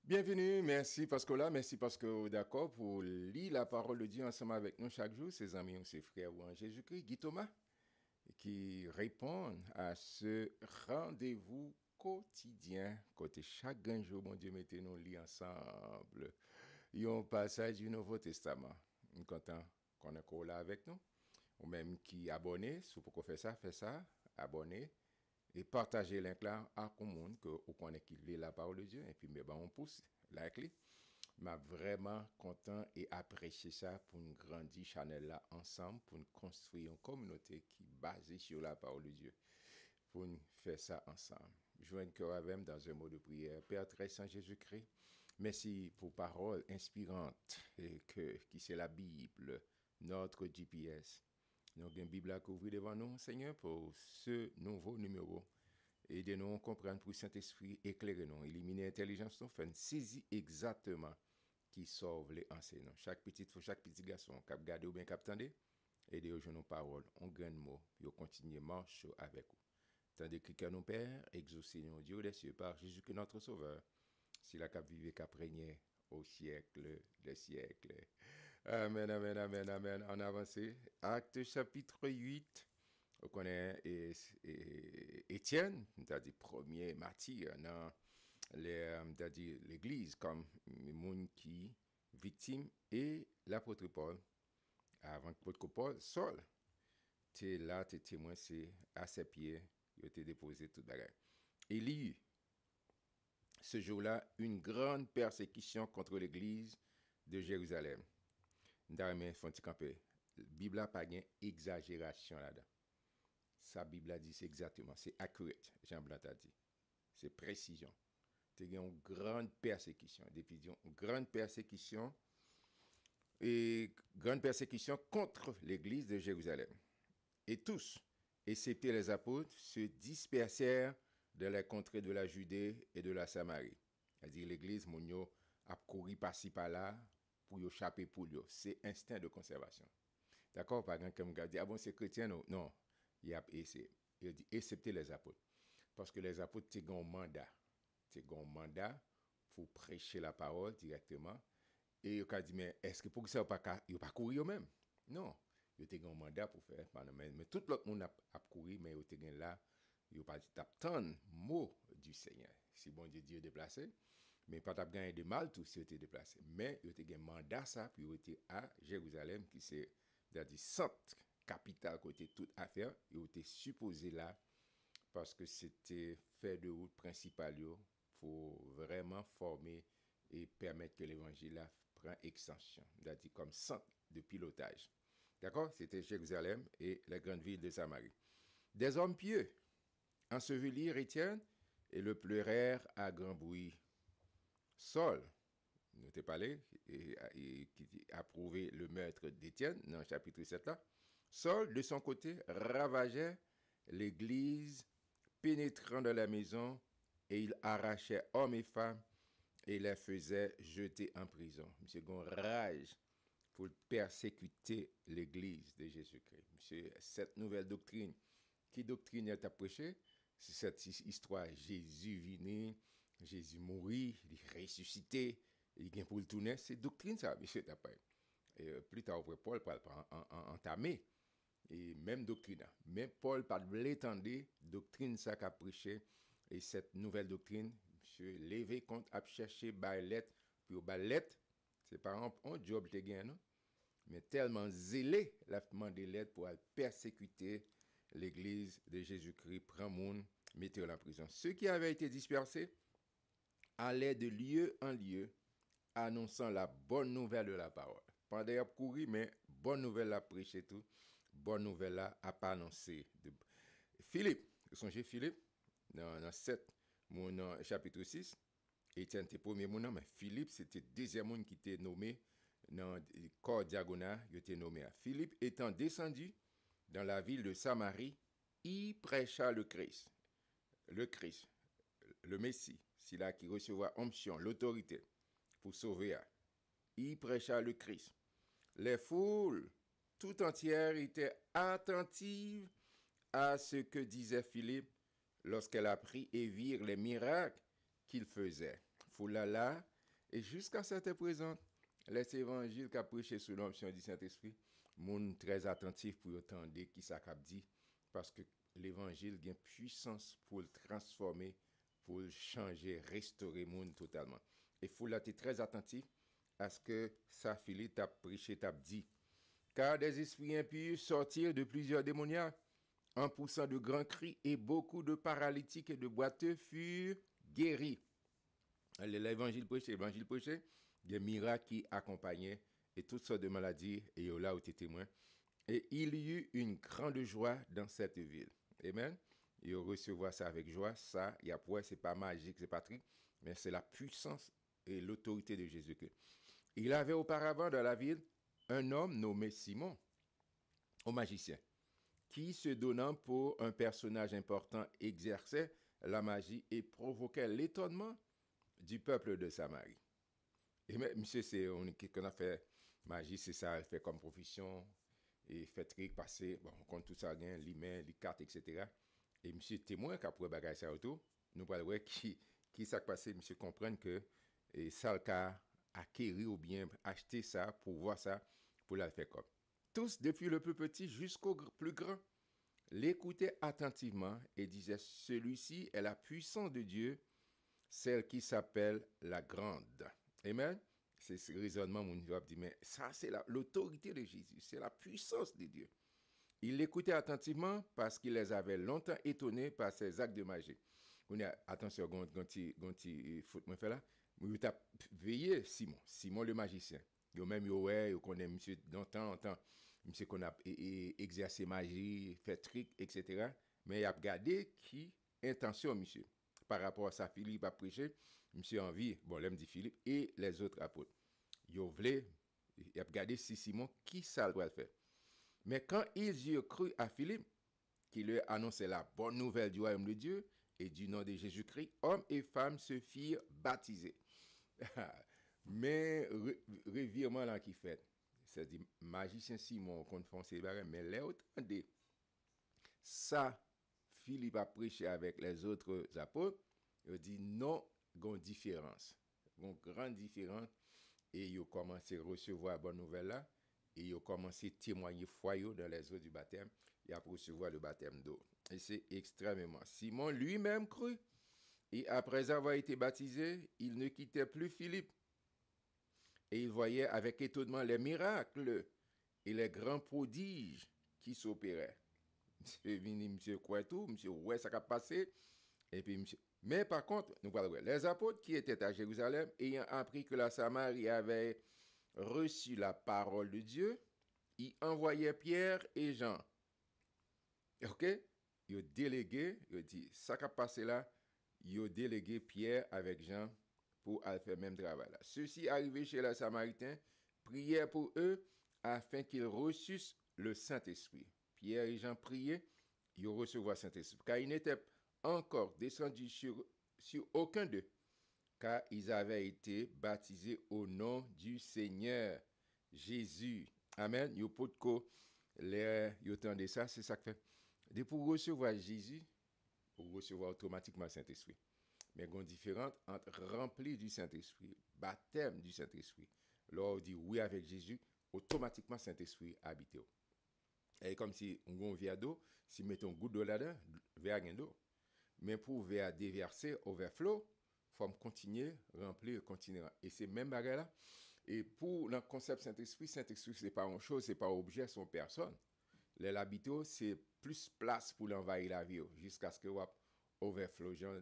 Bienvenue, merci parce que là, merci parce que vous êtes d'accord pour lire la parole de Dieu ensemble avec nous chaque jour, ses amis ou ses frères ou en Jésus-Christ, Guy Thomas, qui répondent à ce rendez-vous quotidien, côté chaque jour, mon Dieu, mettez-nous lire ensemble. Il y a un passage du Nouveau Testament. Nous sommes contents qu'on est encore là avec nous. Ou même qui abonné, si vous pouvez faire ça, faites ça, abonnez et partagez link là à tout le monde que vous connaissez qui lit la parole de Dieu et puis mais ben on pousse la clé. M'a vraiment content et apprécié ça pour nous grandir Chanel là ensemble pour nous construire une communauté qui est basée sur la parole de Dieu. Pour nous faire ça ensemble. Joigne cœur avec dans un mot de prière. Père très saint Jésus-Christ, merci pour paroles inspirantes et qui c'est la Bible, notre GPS. Nous avons une Bible à couvrir devant nous, Seigneur, pour ce nouveau numéro. Aidez-nous à comprendre pour Saint-Esprit, éclairez-nous, éliminez l'intelligence, nous faisons saisir exactement qui sauve les enseignants. Chaque petit garçon, cap garder ou bien cap tendez, aidez-nous à nos paroles, on gagne mot, puis on continue marche avec vous. Tandis que nos pères, exaucez-nous, Dieu des cieux, par Jésus que notre Sauveur, si la cap vive cap régner au siècle des siècles. Amen, amen, amen, amen. En avancé. Acte chapitre 8. On connaît Étienne, c'est-à-dire premier martyr dans l'église, comme le monde qui victime, et l'apôtre Paul, avant que l'apôtre Paul, Saul, tu es là, tu es témoin, c'est à ses pieds, il a été déposé toute bagarre. Il y eut ce jour-là une grande persécution contre l'église de Jérusalem. Nous font camper. La Bible n'a pas d'exagération là-dedans. Sa Bible a dit c'est exactement, c'est accurate, Jean Blanc a dit. C'est précision. Il y a une grande persécution, une grande persécution contre l'église de Jérusalem. Et tous, excepté les apôtres, se dispersèrent dans les contrées de la Judée et de la Samarie. C'est-à-dire l'église, mon a couru par-ci par-là pour échapper pour eux. C'est instinct de conservation. D'accord? Par exemple, comme on dit, ah bon, c'est chrétien? Non. Non. Il a dit, excepté les apôtres. Parce que les apôtres, c'est un mandat. C'est un mandat pour prêcher la parole directement. Et il a dit, mais est-ce que pour ça, il n'a pas couru eux-mêmes? Non. Il a un mandat pour faire. Mais tout l'autre monde a couru, mais il a là, il n'a pas dit, t'attends mot du Seigneur. Si bon Dieu est déplacé, mais pas t'as gagné de mal tout si il était déplacé. Mais il a un mandat ça, puis il était à Jérusalem, qui c'est, c'est-à-dire centre capitale côté toute affaire, il était supposé là parce que c'était fait de route principale pour vraiment former et permettre que l'évangile prenne extension, c'est-à-dire comme centre de pilotage. D'accord? C'était Jérusalem et la grande ville de Samarie. Des hommes pieux ensevelirent Étienne et le pleurèrent à grand bruit. Saul, nous t'ai parlé, et qui a approuvé le meurtre d'Étienne dans le chapitre 7 là, Saul, de son côté, ravageait l'église, pénétrant dans la maison, et il arrachait hommes et femmes et les faisait jeter en prison. Monsieur Gon rage pour persécuter l'église de Jésus-Christ. Monsieur, cette nouvelle doctrine, qui doctrine est à prêcher? C'est cette histoire Jésus venu, Jésus mourit, il est ressuscité, il vient pour le tourner. C'est doctrine ça, monsieur Tapay. Et plus tard, Paul va entamer et même doctrine. Mais Paul pas l'étendre doctrine ça qu'a prêché et cette nouvelle doctrine, monsieur levé compte à chercher bailette puis au bailette, c'est par exemple un job te gain non, mais tellement zélé la demandé l'aide pour persécuter l'église de Jésus-Christ, prend monde, mettez en prison. Ceux qui avaient été dispersés allaient de lieu en lieu annonçant la bonne nouvelle de la parole. Pendant qu'il a couru, mais bonne nouvelle à prêcher tout, bonne nouvelle à pas annoncer. Philippe, songez Philippe, dans 7, mon chapitre 6, Étienne était premier mon nom, mais Philippe c'était deuxième monde qui était nommé dans le corps diagonal, il était nommé. Philippe étant descendu dans la ville de Samarie, il prêcha le Christ, le Messie, c'est là qui recevra onction, l'autorité pour sauver. Il prêcha le Christ. Les foules tout entières étaient attentives à ce que disait Philippe lorsqu'elle apprit et virent les miracles qu'il faisait. Foule là, Et jusqu'à cette présent, les évangiles qu'a prêché sous l'onction du Saint-Esprit, moun très attentif pour entendre qui ça qu'a dit, parce que l'évangile a une puissance pour le transformer, pour le changer, restaurer moun totalement. Et il faut être très attentif à ce que ça Philippe t'a prêché, t'a dit. Car des esprits impurs sortirent de plusieurs démoniaques, en poussant de grands cris, et beaucoup de paralytiques et de boiteux furent guéris. L'évangile prêché, il y a des miracles qui accompagnaient et toutes sortes de maladies, et là où tu es témoin. Et il y eut une grande joie dans cette ville. Amen. Il recevoir ça avec joie. Ça, il y a pour c'est pas magique, c'est pas trick, mais c'est la puissance et l'autorité de Jésus-Christ. Il avait auparavant dans la ville un homme nommé Simon, un magicien, qui, se donnant pour un personnage important, exerçait la magie et provoquait l'étonnement du peuple de Samarie. Et monsieur, c'est qu'on a fait magie, c'est ça, fait comme profession, et fait trick, passer, bon, on compte tout ça, les mains, les cartes, etc. Et monsieur témoin qu'après bagage ça autour, nous parlons qui s'est passé, monsieur comprenne que ça le cas acquérir ou bien acheter ça pour voir ça, pour la faire comme. Tous, depuis le plus petit jusqu'au plus grand, l'écoutaient attentivement et disaient, celui-ci est la puissance de Dieu, celle qui s'appelle la grande. Amen. C'est ce raisonnement, mon Dieu, dit, mais ça, c'est l'autorité de Jésus, c'est la puissance de Dieu. Il l'écoutait attentivement parce qu'il les avait longtemps étonnés par ses actes de magie. On a, attention, quand il faut me faire là, il a veillé Simon le magicien. Yo même yo connaît monsieur dans temps en temps, monsieur qu'on a exercé magie, fait trick, etc. Mais il a regardé qui intention monsieur par rapport à sa Philippe a prêché, monsieur envie, bon l'aime dit Philippe et les autres apôtres. Yo voulait, il a regardé si Simon qui ça doit le faire. Mais quand ils eurent cru à Philippe, qui leur annonçait la bonne nouvelle du royaume de Dieu et du nom de Jésus-Christ, hommes et femmes se firent baptiser. Mais revirement là qui fait, c'est-à-dire magicien Simon qu'on fait mais les autres ça Philippe a prêché avec les autres apôtres, il dit non, il y a une différence, une grande différence et ils ont commencé à recevoir la bonne nouvelle là et ils ont commencé à témoigner foi dans les eaux du baptême et à recevoir le baptême d'eau. Et c'est extrêmement. Simon lui-même crut et après avoir été baptisé, il ne quittait plus Philippe. Et il voyait avec étonnement les miracles et les grands prodiges qui s'opéraient. Monsieur vini, monsieur quoi tout, monsieur ouais ça a passé. Et puis monsieur. Mais par contre, nous parlons les apôtres qui étaient à Jérusalem, ayant appris que la Samarie avait reçu la parole de Dieu, ils envoyaient Pierre et Jean. Ok? Ils ont délégué, ils ont dit, ça qui a passé là, ils ont délégué Pierre avec Jean pour faire le même travail là. Ceux-ci arrivés chez les Samaritains, prièrent pour eux afin qu'ils reçussent le Saint-Esprit. Pierre et Jean priaient, ils recevront le Saint-Esprit. Car ils n'étaient encore descendus sur aucun d'eux, car ils avaient été baptisés au nom du Seigneur Jésus. Amen. Ils entendent ça, c'est ça que fait. Et pour recevoir Jésus, pour recevoir automatiquement le Saint-Esprit. Mais il y a une différence entre rempli du Saint-Esprit, baptême du Saint-Esprit. Lorsqu'on dit oui avec Jésus, automatiquement Saint-Esprit habite. Et comme si on a un verre d'eau, si on met un goutte d'eau là-dedans, verre d'eau. Mais pour verre déverser, overflow, il faut continuer, remplir, continuer. Et c'est même bagarre là. Et pour le concept Saint-Esprit, Saint-Esprit, ce n'est pas une chose, ce n'est pas un objet, c'est une personne. L'habito, c'est plus place pour l'envahir la vie, jusqu'à ce que vous overflow, Jean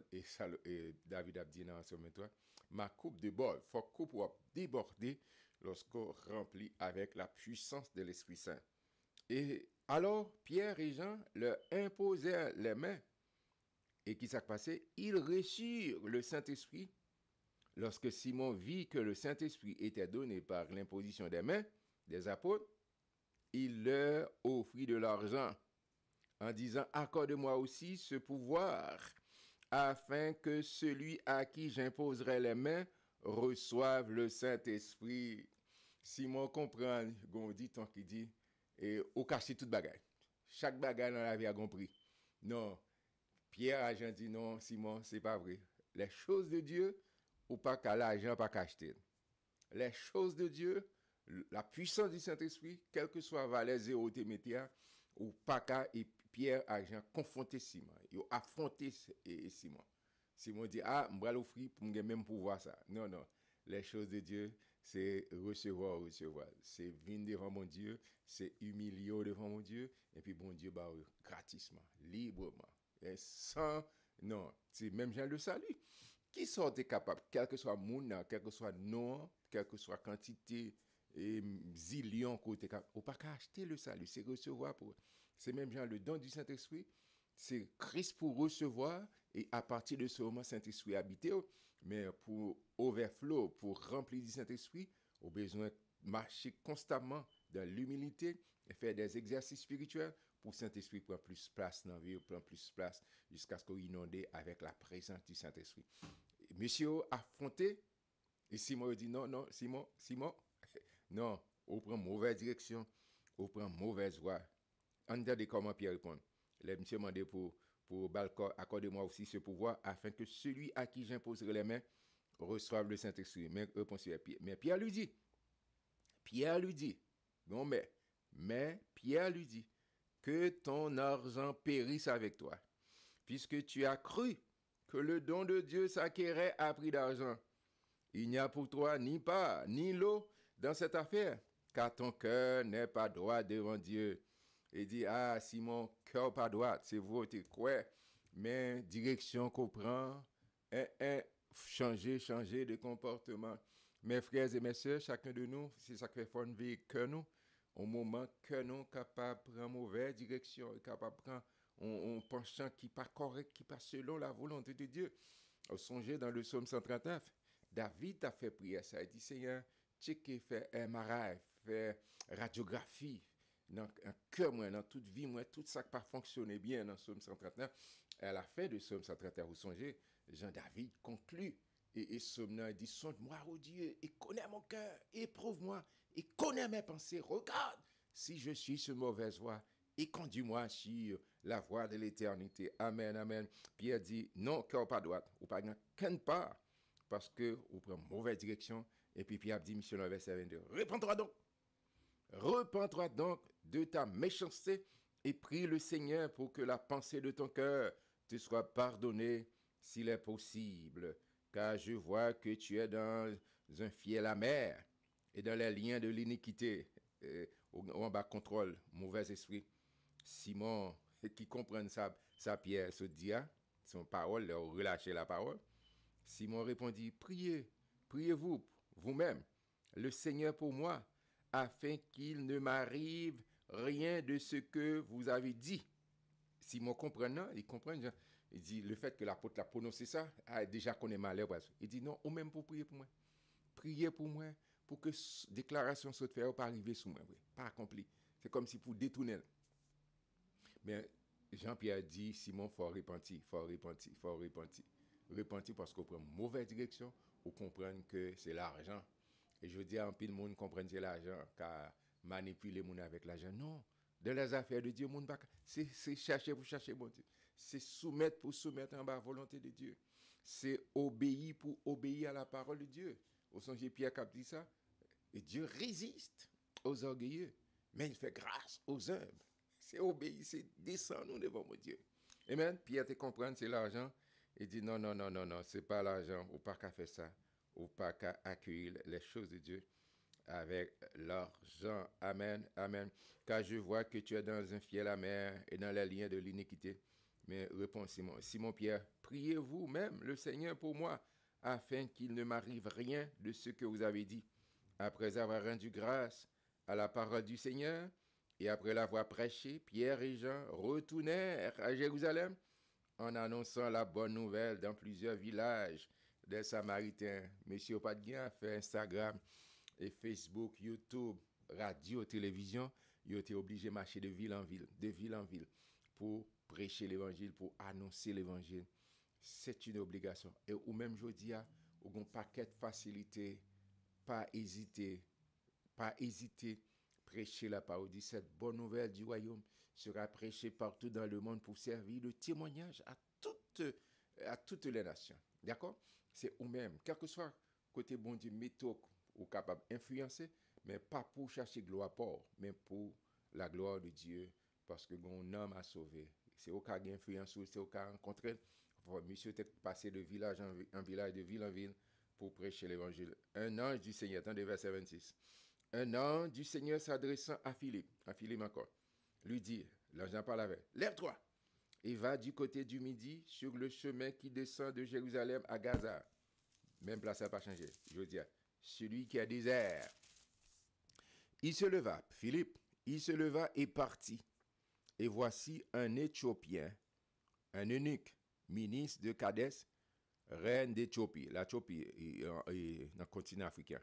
et David a dit dans ce moment, ma coupe déborde. Il faut que coupe ou déborder lorsqu'on remplit avec la puissance de l'Esprit Saint. Et alors, Pierre et Jean leur imposèrent les mains. Et qui s'est passé? Ils reçurent le Saint-Esprit. Lorsque Simon vit que le Saint-Esprit était donné par l'imposition des mains des apôtres, il leur offrit de l'argent en disant, accorde-moi aussi ce pouvoir, afin que celui à qui j'imposerai les mains reçoive le Saint-Esprit. Simon comprend, on dit tant qu'il dit, et au cacher toute bagaille. Chaque bagaille dans la vie a compris. Non, Pierre a dit non, Simon, c'est pas vrai. Les choses de Dieu, ou pas qu'à l'argent, pas qu'à acheter. Les choses de Dieu, la puissance du Saint-Esprit, quel que soit valeur zéro métier, ou pas qu'à et Pierre, argent, confronter Simon. Il a affronté Simon. Simon dit, ah, je vais l'offrir pour me même pouvoir ça. Non, non. Les choses de Dieu, c'est recevoir, recevoir. C'est venir devant mon Dieu, c'est humilier devant mon Dieu, et puis bon Dieu, bah, gratuitement, librement. Et sans, non, c'est même Jean le salut. Qui sont capables, quel que soit monde, quel que soit nom, quelle que soit quantité, et zillion côté capable, ou pas qu'à acheter le salut, c'est recevoir pour. C'est même Jean le don du Saint-Esprit, c'est Christ pour recevoir, et à partir de ce moment, Saint-Esprit habité, mais pour overflow, pour remplir du Saint-Esprit, au besoin de marcher constamment dans l'humilité et faire des exercices spirituels pour Saint-Esprit prendre plus place dans la vie, prendre plus place jusqu'à ce qu'on inonde avec la présence du Saint-Esprit. Monsieur affronté, et Simon dit non, non, Simon, non, on prend mauvaise direction, on prend mauvaise voie. Entendez comment Pierre répond. Le monsieur m'a dit pour Balcor, accordez-moi aussi ce pouvoir afin que celui à qui j'imposerai les mains reçoive le Saint-Esprit. Mais Pierre lui dit, non mais Pierre lui dit, que ton argent périsse avec toi, puisque tu as cru que le don de Dieu s'acquérait à prix d'argent. Il n'y a pour toi ni part, ni lot dans cette affaire, car ton cœur n'est pas droit devant Dieu. Il dit, ah, si mon cœur pas droit, c'est voter quoi, mais direction qu'on prend, changer de comportement. Mes frères et mes sœurs, chacun de nous, c'est ça qui fait fond vie que nous, au moment que nous capable de prendre mauvaise direction, capable de prendre un penchant qui n'est pas correct, qui n'est pas selon la volonté de Dieu. Songez dans le psaume 139, David a fait prière ça. Il dit, Seigneur, tu qui fait MRI, fait radiographie, dans un cœur, dans toute vie, tout ça qui pas fonctionné bien dans le psaume 139. À la fin de psaume 139, vous songez, Jean-David conclut. Et psaume dit, sonde-moi, ô Dieu, et connais mon cœur, éprouve-moi, et connais mes pensées. Regarde si je suis sur mauvaise voie, et conduis-moi sur la voie de l'éternité. Amen, amen. Pierre dit, non, cœur pas droite, ou pas qu'un pas, parce que vous prenez mauvaise direction. Et puis Pierre dit, missionnaire verset 22, repends-toi donc de ta méchanceté et prie le Seigneur pour que la pensée de ton cœur te soit pardonnée s'il est possible. Car je vois que tu es dans un fiel amer et dans les liens de l'iniquité. En bas contrôle, mauvais esprit. Simon, qui comprend sa Pierre, se dit, son parole, relâcher la parole. Simon répondit, priez-vous vous-même, le Seigneur pour moi, afin qu'il ne m'arrive rien de ce que vous avez dit. Simon comprenant, il comprend, il dit, le fait que l'apôtre a prononcé ça, déjà qu'on est malheur. Il dit, non, ou même pour prier pour moi. Priez pour moi, pour que déclaration soit faite, pas arriver sous moi, pas accompli. C'est comme si pour détourner. Mais Jean-Pierre dit, Simon, faut repentir. Repentir parce qu'on prend une mauvaise direction ou comprendre que c'est l'argent. Et je dis à un peu de monde comprendre que c'est l'argent, car manipuler les gens avec l'argent. Non, dans les affaires de Dieu, c'est chercher pour chercher bon Dieu. C'est soumettre pour soumettre en bas la volonté de Dieu. C'est obéir pour obéir à la parole de Dieu. Au sens de Pierre qui a dit ça, et Dieu résiste aux orgueilleux, mais il fait grâce aux humbles. C'est obéir, c'est descendre devant mon Dieu. Amen. Pierre te comprendre, c'est l'argent. Il dit non, c'est pas l'argent, ou pas qu'à faire ça, ou pas qu'à accueillir les choses de Dieu avec l'argent. Amen, amen. Car je vois que tu es dans un fiel amer et dans les liens de l'iniquité. Mais répond Simon, Simon-Pierre, priez vous-même le Seigneur pour moi, afin qu'il ne m'arrive rien de ce que vous avez dit. Après avoir rendu grâce à la parole du Seigneur, et après l'avoir prêché, Pierre et Jean retournèrent à Jérusalem en annonçant la bonne nouvelle dans plusieurs villages des Samaritains. Monsieur Padguin a fait Instagram et Facebook, YouTube, radio, télévision. Il était obligé de marcher de ville en ville, pour prêcher l'évangile, pour annoncer l'évangile. C'est une obligation. Et ou même je dis, ou un paquet de facilité, pas hésiter, prêcher la parole. Dit cette bonne nouvelle du royaume sera prêchée partout dans le monde pour servir de témoignage à toutes les nations. D'accord? C'est ou même, quel que soit côté bon Dieu, méthode ou capable d'influencer, mais pas pour chercher gloire pour, mais pour la gloire de Dieu, parce que mon homme a sauvé. C'est au cas d'influence, c'est au cas rencontrer. Monsieur était passé de village en village, de ville en ville, pour prêcher l'évangile. Un ange du Seigneur, attendez verset 26. Un ange du Seigneur s'adressant à Philippe encore, lui dit, l'ange parle avec, lève-toi et va du côté du midi sur le chemin qui descend de Jérusalem à Gaza. Même place n'a pas changé. Je veux dire, celui qui a désert. Il se leva, Philippe, il se leva et partit. Et voici un Éthiopien, un eunuque, ministre de Kadès, reine d'Éthiopie, l'Éthiopie dans le continent africain,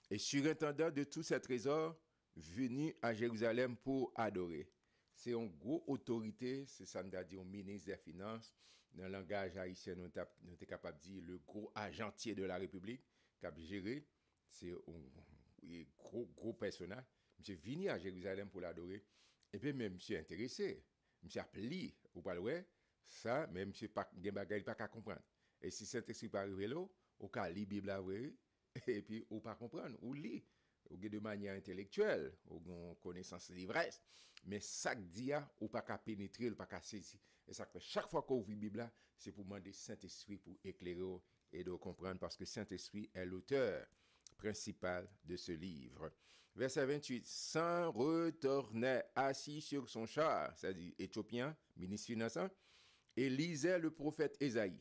et surintendant de tous ces trésors, venu à Jérusalem pour adorer. C'est une grosse autorité, c'est ça nous a dit au ministre des Finances, dans le langage haïtien, nous sommes capables de dire le gros agentier de la République, qui a géré, c'est un gros personnage. Monsieur venu à Jérusalem pour l'adorer, et puis même monsieur intéressé, monsieur appelé, ou pas le ça, même monsieur pas qu'à comprendre. Et si Saint-Esprit pas arrivé là, ou qu'à lire la Bible là, et puis ou pas comprendre, ou lire, ou de manière intellectuelle, ou une connaissance l'ivresse, mais ça dit ou pas qu'à pénétrer, ou pas qu'à saisir. Et ça fait chaque fois qu'on ouvre la Bible là, c'est pour demander Saint-Esprit pour éclairer et de comprendre, parce que Saint-Esprit est l'auteur principal de ce livre. Verset 28, sans retournait assis sur son char, c'est-à-dire éthiopien, ministre financier, et lisait le prophète Ésaïe,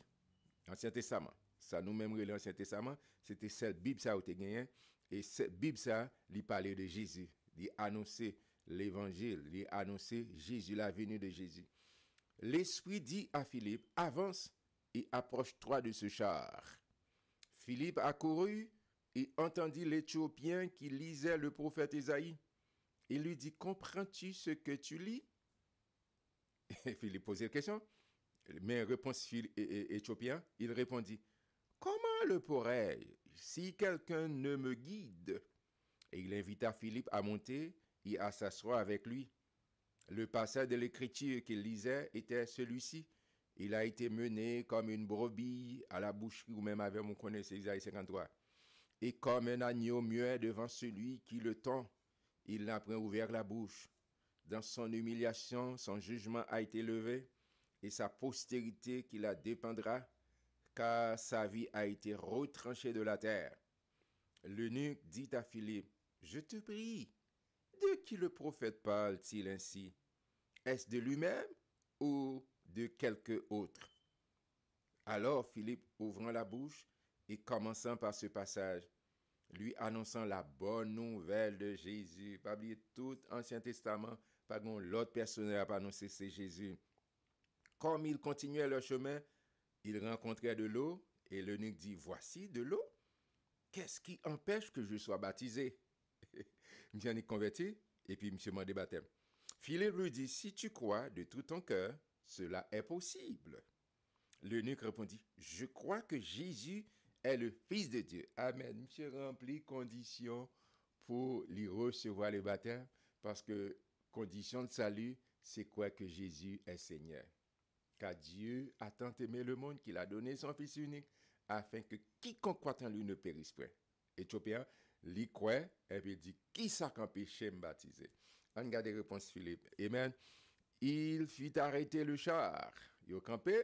Ancien Testament. Ça nous-mêmes, l'Ancien Testament, c'était cette Bible ça où tu gagné, et cette Bible ça, il parlait de Jésus, il annonçait l'évangile, il annonçait Jésus, la venue de Jésus. L'Esprit dit à Philippe, avance et approche-toi de ce char. Philippe accourut et entendit l'Éthiopien qui lisait le prophète Ésaïe. Il lui dit, comprends-tu ce que tu lis? Et Philippe posait la question. Mais réponse éthiopien, il répondit, comment le pourrais-je si quelqu'un ne me guide? Et il invita Philippe à monter et à s'asseoir avec lui. Le passage de l'écriture qu'il lisait était celui-ci. Il a été mené comme une brebis à la boucherie, ou même avec mon connaisseur Isaïe 53. Et comme un agneau muet devant celui qui le tend, il n'a point ouvert la bouche. Dans son humiliation, son jugement a été levé, et sa postérité qui la dépendra, car sa vie a été retranchée de la terre. L'eunuque dit à Philippe, je te prie, de qui le prophète parle-t-il ainsi? Est-ce de lui-même ou de quelque autre? Alors Philippe, ouvrant la bouche et commençant par ce passage, lui annonçant la bonne nouvelle de Jésus. Pas oublier tout Ancien Testament, pas l'autre personne à annoncer, c'est Jésus. Comme ils continuaient leur chemin, ils rencontraient de l'eau, et l'eunuque dit, voici de l'eau. Qu'est-ce qui empêche que je sois baptisé? Monsieur est converti, et puis monsieur m'a baptême. Philippe lui dit, si tu crois de tout ton cœur, cela est possible. L'eunuque répondit, je crois que Jésus est le Fils de Dieu. Amen. Monsieur remplit conditions pour lui recevoir le baptême, parce que condition de salut, c'est quoi que Jésus est Seigneur. Car Dieu a tant aimé le monde qu'il a donné son Fils unique, afin que quiconque croit en lui ne périsse point. Éthiopien, lui croit, et puis il dit, qui ça qu'empêche me baptiser? On regarde les réponses Philippe. Amen. Il fit arrêter le char. Il a campé.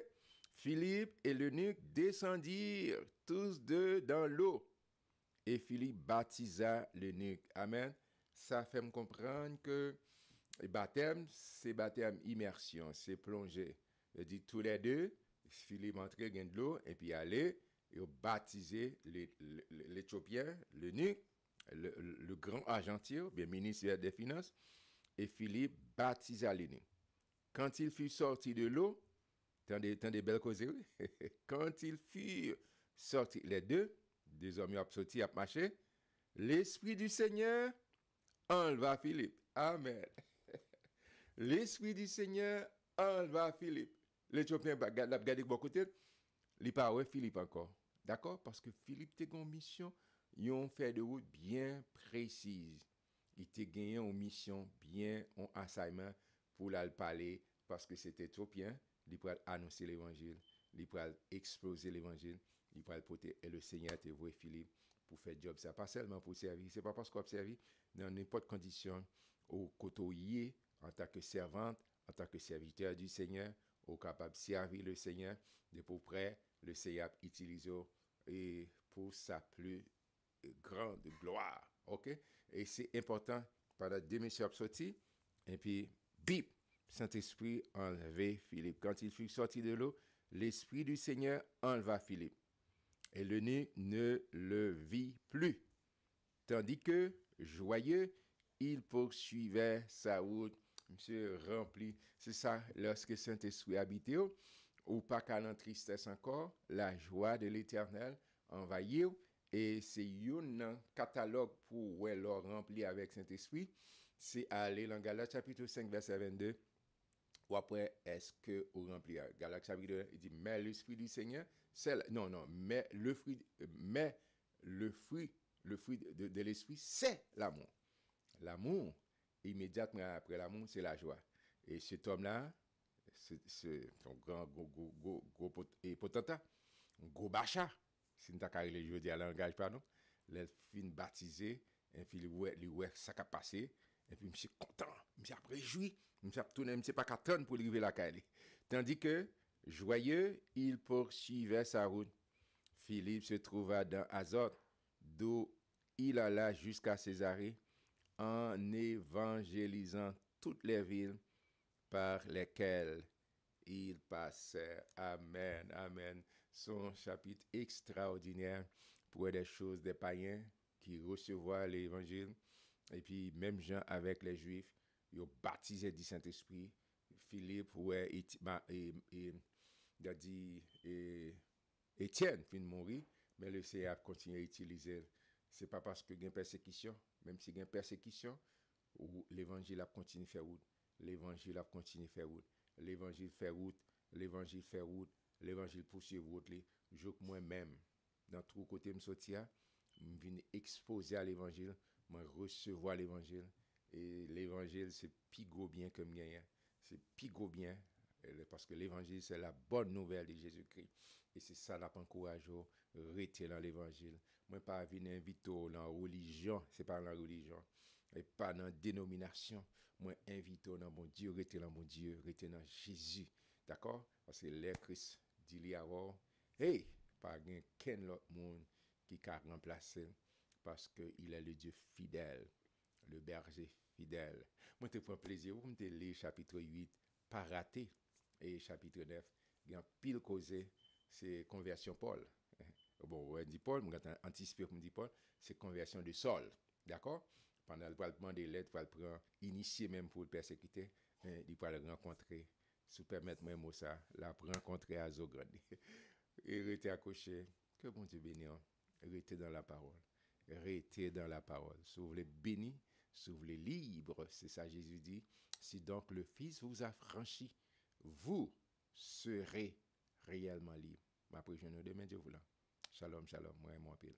Philippe et l'eunuque descendirent tous deux dans l'eau. Et Philippe baptisa l'eunuque. Amen. Ça fait me comprendre que le baptême, c'est baptême immersion, c'est plongée. Il dit tous les deux, Philippe entrait dans de l'eau et puis allait et baptisé l'Éthiopien, l'eunuque, le grand argentier, bien ministre des Finances, et Philippe baptisa l'eunuque. Quand il fut sorti de l'eau, tant des belles causeries, quand ils furent sortis, les deux hommes ont sorti, ont marché, l'Esprit du Seigneur enleva Philippe. Amen. L'Esprit du Seigneur enleva Philippe. L'Éthiopien a regardé de bon côté, il pas ouais Philippe encore. D'accord? Parce que Philippe a une mission, ils ont fait de route bien précise. Il a gagné une mission bien, un assignment pour le parler, parce que c'était Éthiopien, il pourrait annoncer l'évangile, il pourrait exploser l'évangile, il va le porter. Et le Seigneur te voit Philippe pour faire job ça. Pas seulement pour servir. C'est pas parce qu'on a servi dans n'importe condition au côtoyer en tant que servante, en tant que serviteur du Seigneur, au capable de servir le Seigneur, de pour près, le Seigneur utilise et pour sa plus grande gloire. OK? Et c'est important, pendant 2 messieurs sortis, et puis, bip, Saint-Esprit enlevé Philippe. Quand il fut sorti de l'eau, l'Esprit du Seigneur enleva Philippe. Et l'eunuque ne le vit plus. Tandis que, joyeux, il poursuivait sa route. Monsieur rempli. C'est ça, lorsque Saint-Esprit habitait, ou pas qu'à la tristesse encore, la joie de l'Éternel envahit. Et c'est un catalogue pour ouais, l'or rempli avec Saint-Esprit. C'est aller dans Galates chapitre 5, verset 22. Ou après, est-ce que vous remplir? Galates chapitre 2, il dit, mais l'Esprit du Seigneur, c'est... Non, mais le fruit de l'Esprit, c'est l'amour. L'amour, immédiatement après l'amour, c'est la joie. Et cet homme-là, c'est son grand, gros potentat, un gros bachat, si nous avons les jeux de langage, pardon, les fins baptisés, et puis lui, ça a passé, et puis je suis content, je suis réjoui, je suis tourné, je ne sais pas qu'à tonne pour arriver à la caille. Tandis que, joyeux, il poursuivait sa route. Philippe se trouva dans Azote, d'où il alla jusqu'à Césarée, en évangélisant toutes les villes par lesquelles il passait. Amen, amen. Son chapitre extraordinaire pour des choses des païens qui recevoir l'évangile. Et puis, même gens avec les Juifs, ils ont baptisé du Saint-Esprit. Philippe, ouais, il a dit, Étienne fin de mourir, mais le Seigneur continue à utiliser. C'est pas parce qu'il y a une persécution, même s'il y a une persécution, où l'évangile a continué à faire route. L'évangile a continué à faire route. L'évangile fait route. L'évangile fait route. L'évangile poursuit route. Je moi-même, dans tout côté me sortir, je viens exposer à l'évangile, je recevoir l'évangile. Et l'évangile, c'est pigo bien comme gagnant. C'est pigo bien. Parce que l'évangile, c'est la bonne nouvelle de Jésus-Christ. Et c'est ça, n'a pas encouragé, rester dans l'évangile. Moi, pas venir inviter dans la religion, c'est pas dans la religion. Et pas dans la dénomination. Moi, invite dans mon Dieu, rester dans mon Dieu, rester dans Jésus. D'accord? Parce que les Christ dit avant, hey, pas qu'un autre monde qui a remplacé parce qu'il est le Dieu fidèle, le berger fidèle. Moi, je prends plaisir, vous me lire chapitre 8, pas raté, et chapitre 9, il y a pile causé, c'est conversion Paul. Bon, on dit Paul, je vais anticiper comme dit Paul, c'est conversion de Saul. D'accord? Pendant le traitement des lettres, il va le prendre, initier même pour le persécuter, il va le rencontrer, si vous permettez moi ça, la rencontrer à Zogrande. Et rester accroché, que bon Dieu bénisse, rester dans la parole. Rester dans la parole. Si vous voulez béni, si vous voulez libre, c'est ça Jésus dit. Si donc le Fils vous a franchi, vous serez réellement libre. Ma prière, demain, Dieu voulant. Shalom, shalom, moi et mon pile.